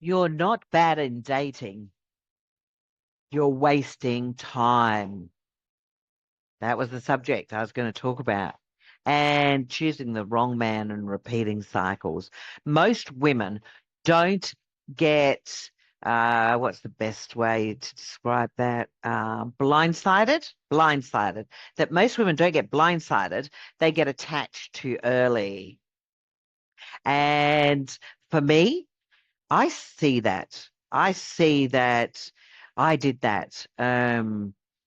You're not bad in dating. You're wasting time. That was the subject I was going to talk about. And choosing the wrong man and repeating cycles. Most women don't get, what's the best way to describe that? Blindsided? Blindsided. That most women don't get blindsided, they get attached too early. And for me, I see that. I see that I did that.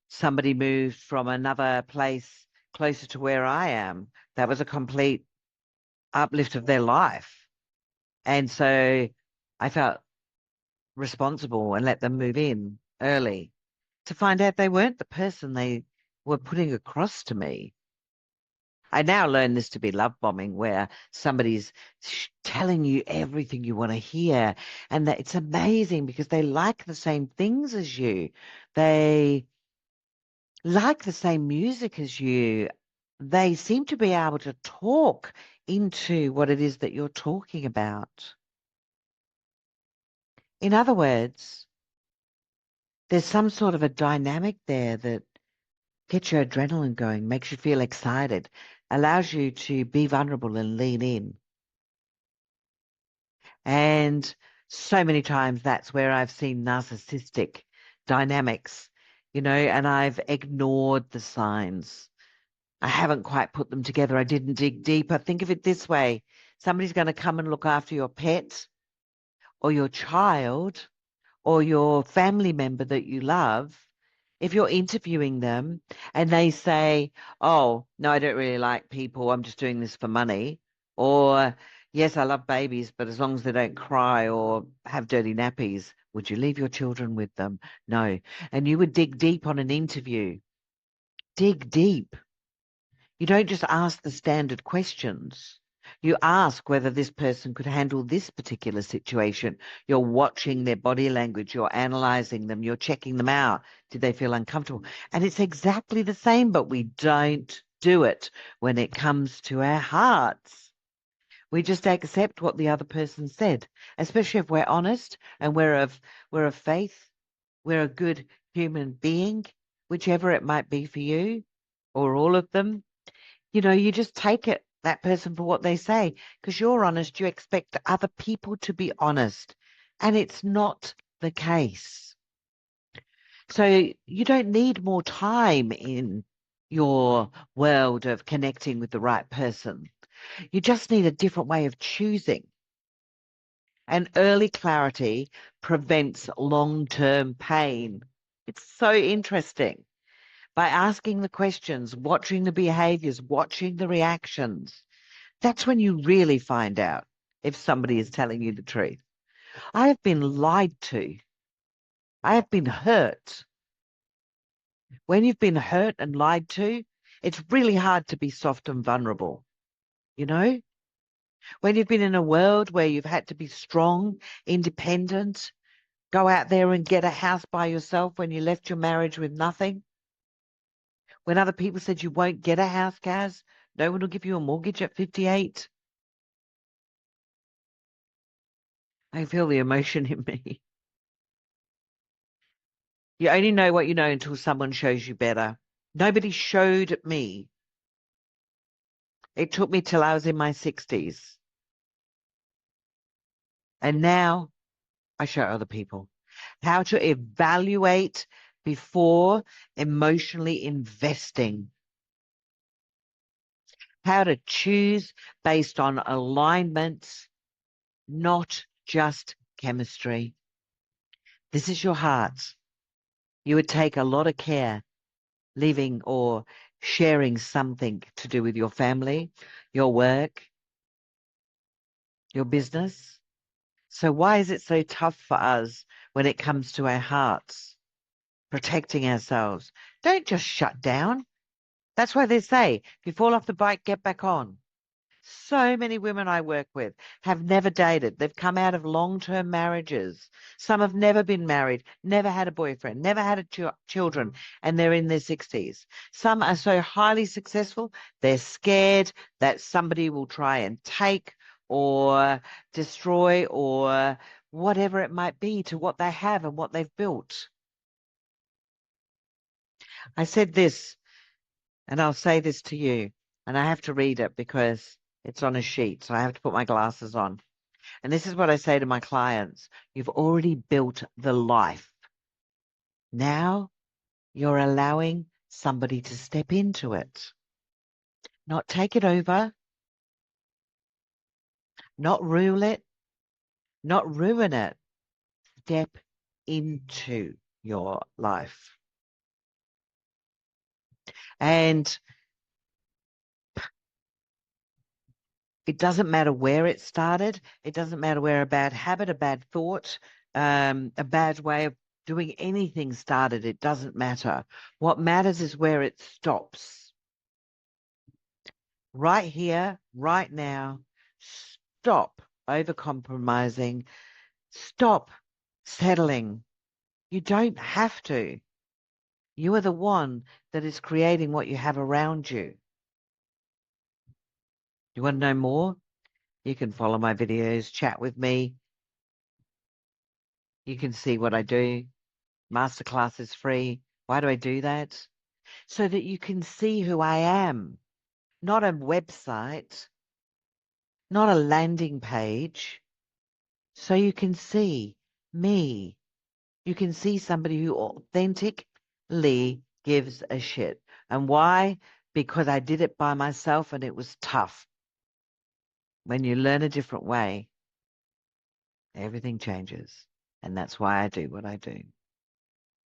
Somebody moved from another place closer to where I am. That was a complete uplift of their life. And so I felt responsible and let them move in early to find out they weren't the person they were putting across to me. I now learn this to be love bombing, where somebody's telling you everything you want to hear, and that it's amazing because they like the same things as you. They like the same music as you. They seem to be able to talk into what it is that you're talking about. In other words, there's some sort of a dynamic there that gets your adrenaline going, makes you feel excited, allows you to be vulnerable and lean in. And so many times that's where I've seen narcissistic dynamics, and I've ignored the signs. I haven't quite put them together. I didn't dig deeper. Think of it this way. Somebody's going to come and look after your pet or your child or your family member that you love. If you're interviewing them and they say, oh, no, I don't really like people, I'm just doing this for money, or yes, I love babies, but as long as they don't cry or have dirty nappies, would you leave your children with them? No. And you would dig deep on an interview. Dig deep. You don't just ask the standard questions. You ask whether this person could handle this particular situation. You're watching their body language. You're analyzing them. You're checking them out. Did they feel uncomfortable? And it's exactly the same, but we don't do it when it comes to our hearts. We just accept what the other person said, especially if we're honest and we're of faith. We're a good human being, whichever it might be for you or all of them. You just take that person for what they say, because you're honest. You expect other people to be honest, and it's not the case. So you don't need more time in your world of connecting with the right person. You just need a different way of choosing. And early clarity prevents long-term pain. It's so interesting. By asking the questions, watching the behaviors, watching the reactions, that's when you really find out if somebody is telling you the truth. I have been lied to. I have been hurt. When you've been hurt and lied to, it's really hard to be soft and vulnerable. You know, when you've been in a world where you've had to be strong, independent, go out there and get a house by yourself when you left your marriage with nothing. When other people said you won't get a house, Kaz, no one will give you a mortgage at 58. I feel the emotion in me. You only know what you know until someone shows you better. Nobody showed me. It took me till I was in my 60s. And now I show other people how to evaluate before emotionally investing, how to choose based on alignments, not just chemistry. This is your heart. You would take a lot of care leaving or sharing something to do with your family, your work, your business. So why is it so tough for us when it comes to our hearts, protecting ourselves? Don't just shut down. That's why they say, if you fall off the bike, get back on. So many women I work with have never dated. They've come out of long-term marriages. Some have never been married, never had a boyfriend, never had children, and they're in their 60s. Some are so highly successful, they're scared that somebody will try and take or destroy or whatever it might be, to what they have and what they've built. I said this, and I'll say this to you, and I have to read it because it's on a sheet, so I have to put my glasses on. And this is what I say to my clients. You've already built the life. Now you're allowing somebody to step into it, not take it over, not rule it, not ruin it. Step into your life. And it doesn't matter where it started. It doesn't matter where a bad habit, a bad thought, a bad way of doing anything started. It doesn't matter. What matters is where it stops. Right here, right now. Stop overcompromising. Stop settling. You don't have to. You are the one that is creating what you have around you. You want to know more? You can follow my videos, chat with me. You can see what I do. Masterclass is free. Why do I do that? So that you can see who I am. Not a website, not a landing page. So you can see me. You can see somebody who authentically gives a shit. And why? Because I did it by myself and it was tough. When you learn a different way, everything changes. And that's why I do what I do.